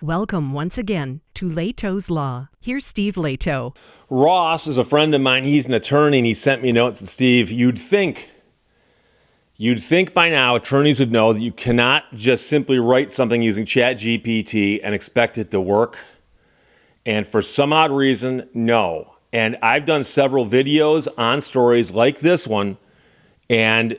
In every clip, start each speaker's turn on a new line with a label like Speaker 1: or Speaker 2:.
Speaker 1: Welcome once again to Lehto's Law. Here's Steve Lehto.
Speaker 2: Ross is a friend of mine. He's an attorney, and he sent me notes. And Steve, you'd think by now attorneys would know that you cannot just simply write something using ChatGPT and expect it to work. And for some odd reason, no. And I've done several videos on stories like this one. And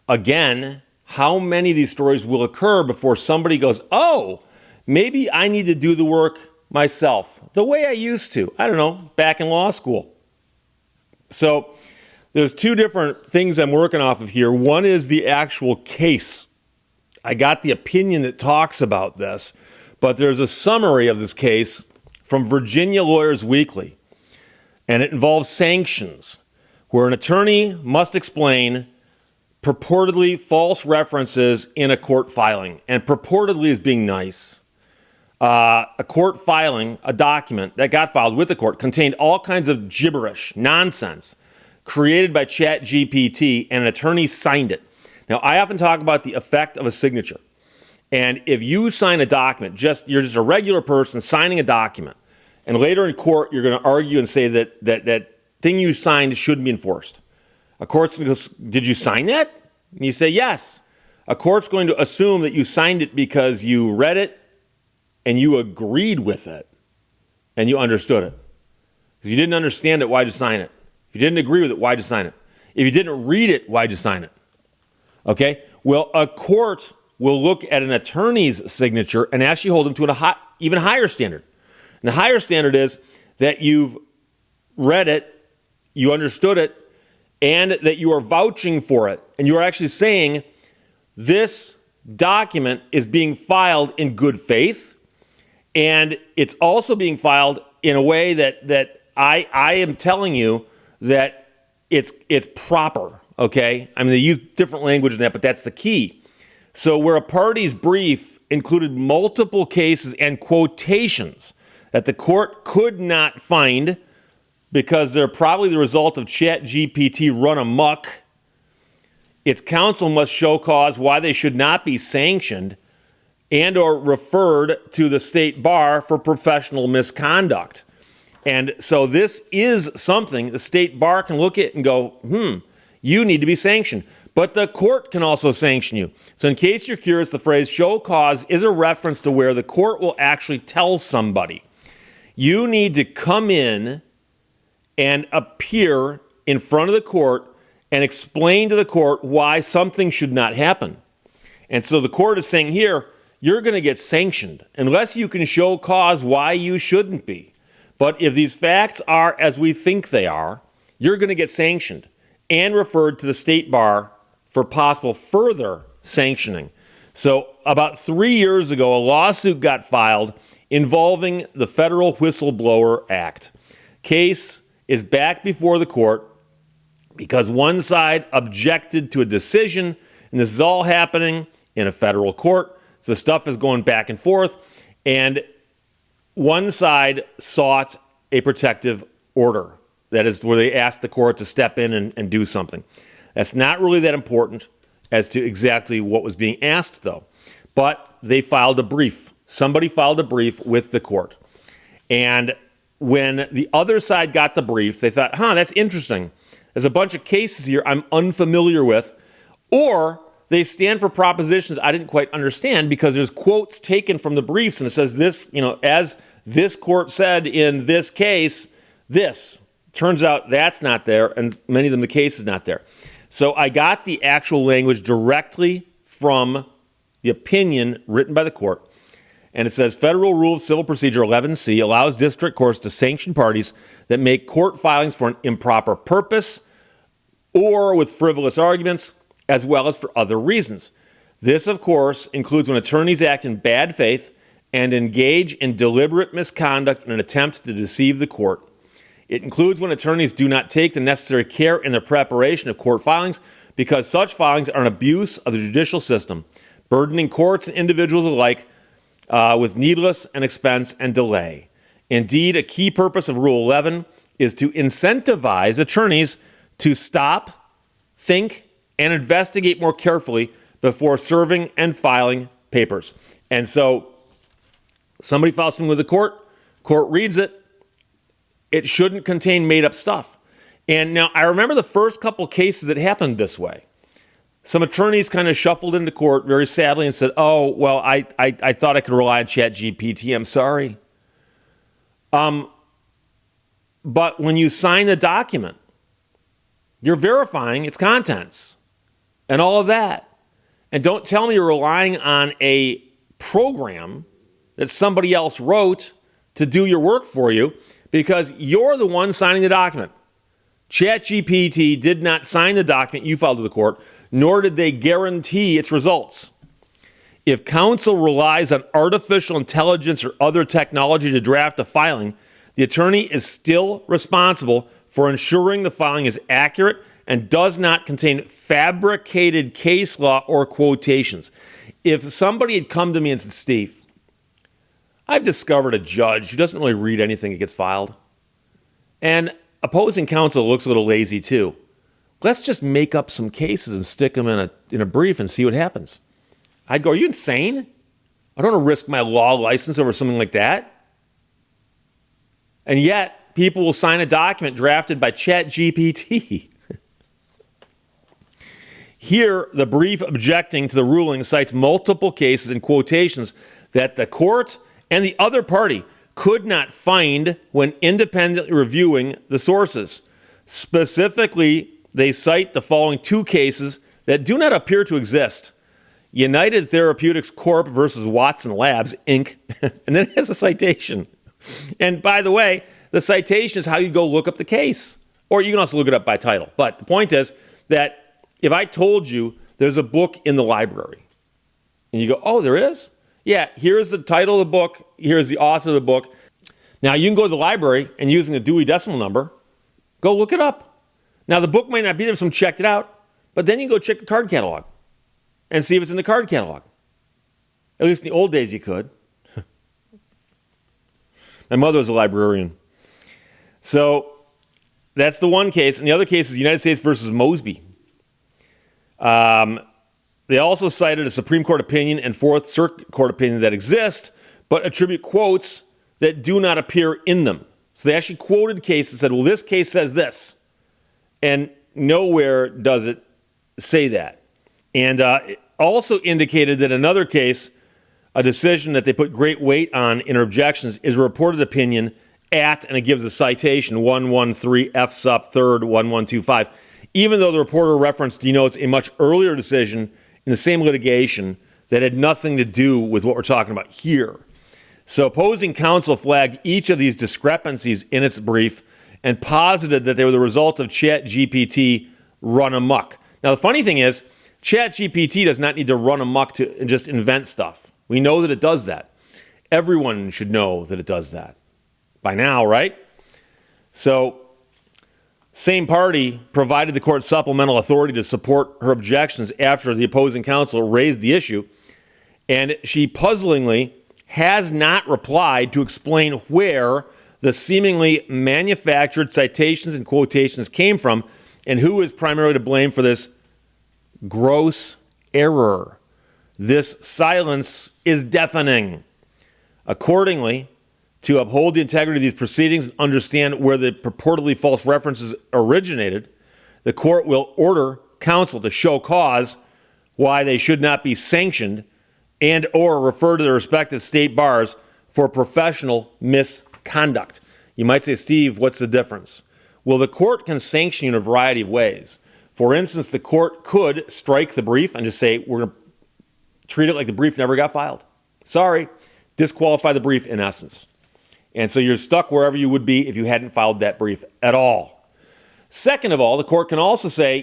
Speaker 2: again, how many of these stories will occur before somebody goes, oh, maybe I need to do the work myself, the way I used to, I don't know, back in law school. So there's two different things I'm working off of here. One is the actual case. I got the opinion that talks about this, but there's a summary of this case from Virginia Lawyers Weekly, and it involves sanctions, where an attorney must explain purportedly false references in a court filing, and purportedly is being nice. A court filing, a document that got filed with the court, contained all kinds of gibberish, nonsense, created by ChatGPT, and an attorney signed it. Now, I often talk about the effect of a signature. And if you sign a document, you're just a regular person signing a document, and later in court, you're going to argue and say that thing you signed shouldn't be enforced. A court's going to go, did you sign that? And you say, yes. A court's going to assume that you signed it because you read it, and you agreed with it, and you understood it. If you didn't understand it, why'd you sign it? If you didn't agree with it, why'd you sign it? If you didn't read it, why'd you sign it? Okay? Well, a court will look at an attorney's signature and actually hold them to an even higher standard. And the higher standard is that you've read it, you understood it, and that you are vouching for it. And you are actually saying this document is being filed in good faith. And it's also being filed in a way that I am telling you that it's proper, okay? I mean, they use different language in that, but that's the key. So where a party's brief included multiple cases and quotations that the court could not find because they're probably the result of ChatGPT run amok, its counsel must show cause why they should not be sanctioned and or referred to the state bar for professional misconduct. And so this is something the state bar can look at and go, you need to be sanctioned. But the court can also sanction you. So in case you're curious, the phrase show cause is a reference to where the court will actually tell somebody, you need to come in and appear in front of the court and explain to the court why something should not happen. And so the court is saying here, you're going to get sanctioned unless you can show cause why you shouldn't be. But if these facts are as we think they are, you're going to get sanctioned and referred to the state bar for possible further sanctioning. So about 3 years ago, a lawsuit got filed involving the Federal Whistleblower Act. Case is back before the court because one side objected to a decision, and this is all happening in a federal court. So the stuff is going back and forth, and one side sought a protective order. That is where they asked the court to step in and do something. That's not really that important as to exactly what was being asked, though. But they filed a brief. Somebody filed a brief with the court. And when the other side got the brief, they thought, that's interesting. There's a bunch of cases here I'm unfamiliar with. Or they stand for propositions I didn't quite understand because there's quotes taken from the briefs and it says this, as this court said in this case, this. Turns out that's not there, and many of them the case is not there. So I got the actual language directly from the opinion written by the court. And it says, Federal Rule of Civil Procedure 11C allows district courts to sanction parties that make court filings for an improper purpose or with frivolous arguments, as well as for other reasons. This, of course, includes when attorneys act in bad faith and engage in deliberate misconduct in an attempt to deceive the court. It includes when attorneys do not take the necessary care in the preparation of court filings because such filings are an abuse of the judicial system, burdening courts and individuals alike with needless and expense and delay. Indeed, a key purpose of Rule 11 is to incentivize attorneys to stop, think, and investigate more carefully before serving and filing papers. And so Somebody files something with the court reads it. It shouldn't contain made-up stuff. And now I remember the first couple cases that happened this way. Some attorneys kind of shuffled into court very sadly and said, oh, well, I thought I could rely on ChatGPT. I'm sorry. But when you sign the document, you're verifying its contents and all of that. And don't tell me you're relying on a program that somebody else wrote to do your work for you, because you're the one signing the document. ChatGPT did not sign the document you filed to the court, nor did they guarantee its results. If counsel relies on artificial intelligence or other technology to draft a filing, the attorney is still responsible for ensuring the filing is accurate and does not contain fabricated case law or quotations. If somebody had come to me and said, Steve, I've discovered a judge who doesn't really read anything that gets filed, and opposing counsel looks a little lazy too. Let's just make up some cases and stick them in a brief and see what happens. I'd go, are you insane? I don't want to risk my law license over something like that. And yet, people will sign a document drafted by ChatGPT. Here, the brief objecting to the ruling cites multiple cases and quotations that the court and the other party could not find when independently reviewing the sources. Specifically, they cite the following two cases that do not appear to exist. United Therapeutics Corp. Versus Watson Labs, Inc., and then it has a citation. And by the way, the citation is how you go look up the case. Or you can also look it up by title. But the point is that if I told you there's a book in the library, and you go, oh, there is? Yeah, here's the title of the book, here's the author of the book. Now, you can go to the library and using the Dewey Decimal Number, go look it up. Now, the book might not be there if someone checked it out, but then you go check the card catalog and see if it's in the card catalog. At least in the old days you could. My mother was a librarian. So that's the one case. And the other case is United States versus Mosby. They also cited a Supreme Court opinion and Fourth Circuit Court opinion that exist, but attribute quotes that do not appear in them. So they actually quoted cases and said, well, this case says this. And nowhere does it say that. And it also indicated that another case, a decision that they put great weight on in their objections, is a reported opinion at, and it gives a citation, 113 F sup 3rd 1125, even though the reporter reference denotes a much earlier decision in the same litigation that had nothing to do with what we're talking about here. So opposing counsel flagged each of these discrepancies in its brief and posited that they were the result of ChatGPT run amok. Now, the funny thing is, ChatGPT does not need to run amok to just invent stuff. We know that it does that. Everyone should know that it does that by now, right? So, same party provided the court supplemental authority to support her objections after the opposing counsel raised the issue, and she puzzlingly has not replied to explain where the seemingly manufactured citations and quotations came from and who is primarily to blame for this gross error. This silence is deafening. Accordingly, to uphold the integrity of these proceedings and understand where the purportedly false references originated, the court will order counsel to show cause why they should not be sanctioned and or refer to their respective state bars for professional misconduct. You might say, Steve, what's the difference? Well, the court can sanction you in a variety of ways. For instance, the court could strike the brief and just say, we're going to treat it like the brief never got filed. Sorry, disqualify the brief in essence. And so you're stuck wherever you would be if you hadn't filed that brief at all. Second of all, the court can also say,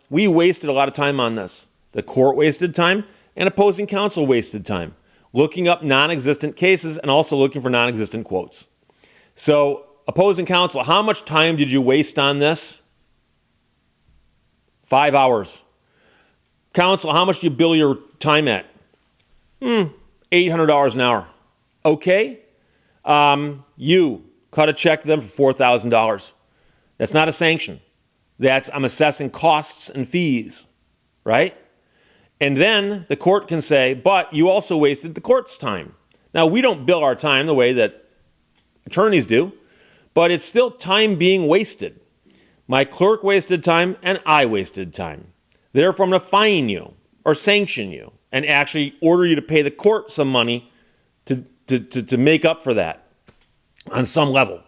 Speaker 2: we wasted a lot of time on this. The court wasted time and opposing counsel wasted time looking up non-existent cases and also looking for non-existent quotes. So opposing counsel, how much time did you waste on this? 5 hours. Counsel, how much do you bill your time at? $800 an hour. Okay. You cut a check to them for $4,000. That's not a sanction. I'm assessing costs and fees, right? And then the court can say, but you also wasted the court's time Now, we don't bill our time the way that attorneys do, but it's still time being wasted. My clerk wasted time and I wasted time. Therefore, I'm going to fine you or sanction you and actually order you to pay the court some money to make up for that on some level.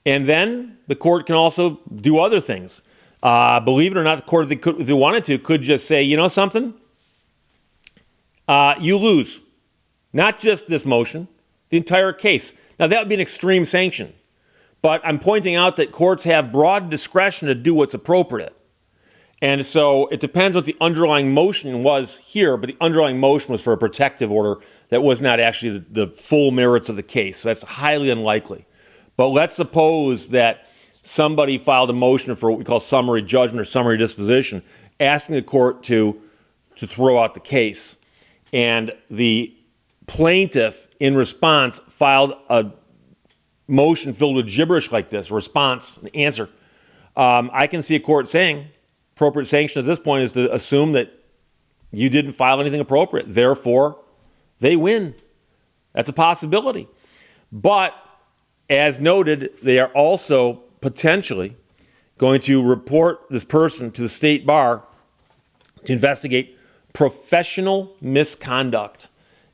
Speaker 2: And then the court can also do other things. Believe it or not, the court, if they wanted to, could just say, you know something? You lose. Not just this motion, the entire case. Now, that would be an extreme sanction. But I'm pointing out that courts have broad discretion to do what's appropriate. And so it depends what the underlying motion was here, but the underlying motion was for a protective order that was not actually the full merits of the case. So that's highly unlikely. But let's suppose that somebody filed a motion for what we call summary judgment or summary disposition, asking the court to throw out the case. And the plaintiff, in response, filed a motion filled with gibberish like this, response, an answer. I can see a court saying, appropriate sanction at this point is to assume that you didn't file anything appropriate. Therefore, they win. That's a possibility. But as noted, they are also potentially going to report this person to the state bar to investigate professional misconduct.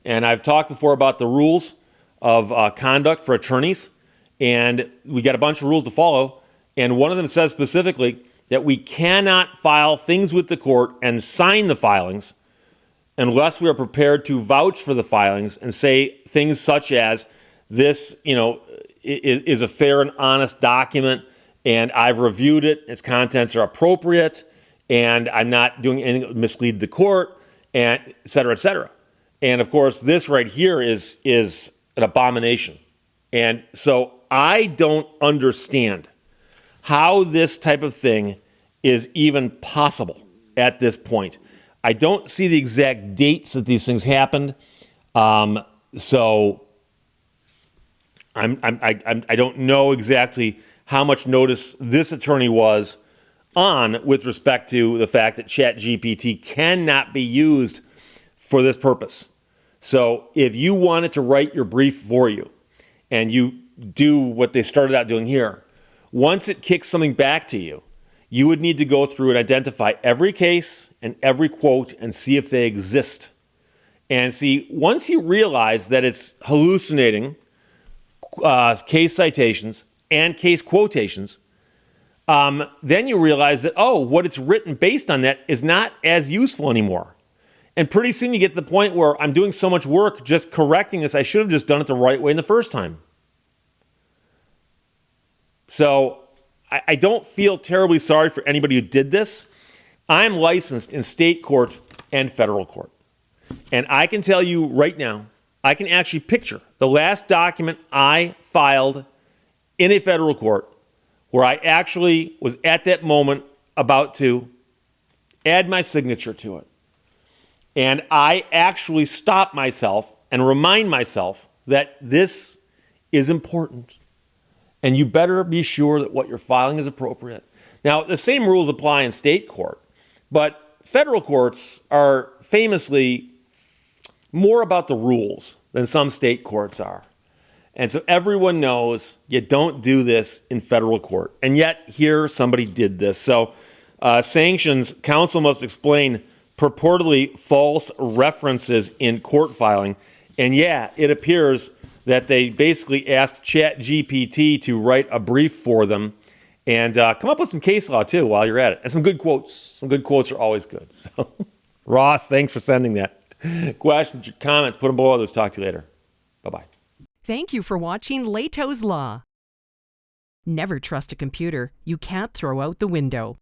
Speaker 2: And I've talked before about the rules of conduct for attorneys, and we got a bunch of rules to follow. And one of them says specifically that we cannot file things with the court and sign the filings unless we are prepared to vouch for the filings and say things such as this, is a fair and honest document, and I've reviewed it, its contents are appropriate, and I'm not doing anything that would mislead the court, and et cetera, et cetera. And of course, this right here is an abomination. And so I don't understand how this type of thing is even possible at this point. I don't see the exact dates that these things happened. So I don't know exactly how much notice this attorney was on with respect to the fact that ChatGPT cannot be used for this purpose. So if you wanted to write your brief for you and you do what they started out doing here, once it kicks something back to you, you would need to go through and identify every case and every quote and see if they exist. And see, once you realize that it's hallucinating case citations and case quotations, then you realize that, what it's written based on that is not as useful anymore. And pretty soon you get to the point where I'm doing so much work just correcting this, I should have just done it the right way in the first time. So I don't feel terribly sorry for anybody who did this. I'm licensed in state court and federal court. And I can tell you right now, I can actually picture the last document I filed in a federal court where I actually was at that moment about to add my signature to it. And I actually stop myself and remind myself that this is important. And you better be sure that what you're filing is appropriate. Now, the same rules apply in state court, but federal courts are famously more about the rules than some state courts are. And so everyone knows you don't do this in federal court. And yet here somebody did this. So sanctions, counsel must explain purportedly false references in court filing. And yeah, it appears that they basically asked ChatGPT to write a brief for them and come up with some case law too while you're at it. And some good quotes. Some good quotes are always good. So Ross, thanks for sending that. Questions, comments, put them below. Let's talk to you later. Bye-bye.
Speaker 1: Thank you for watching Lehto's Law. Never trust a computer you can't throw out the window.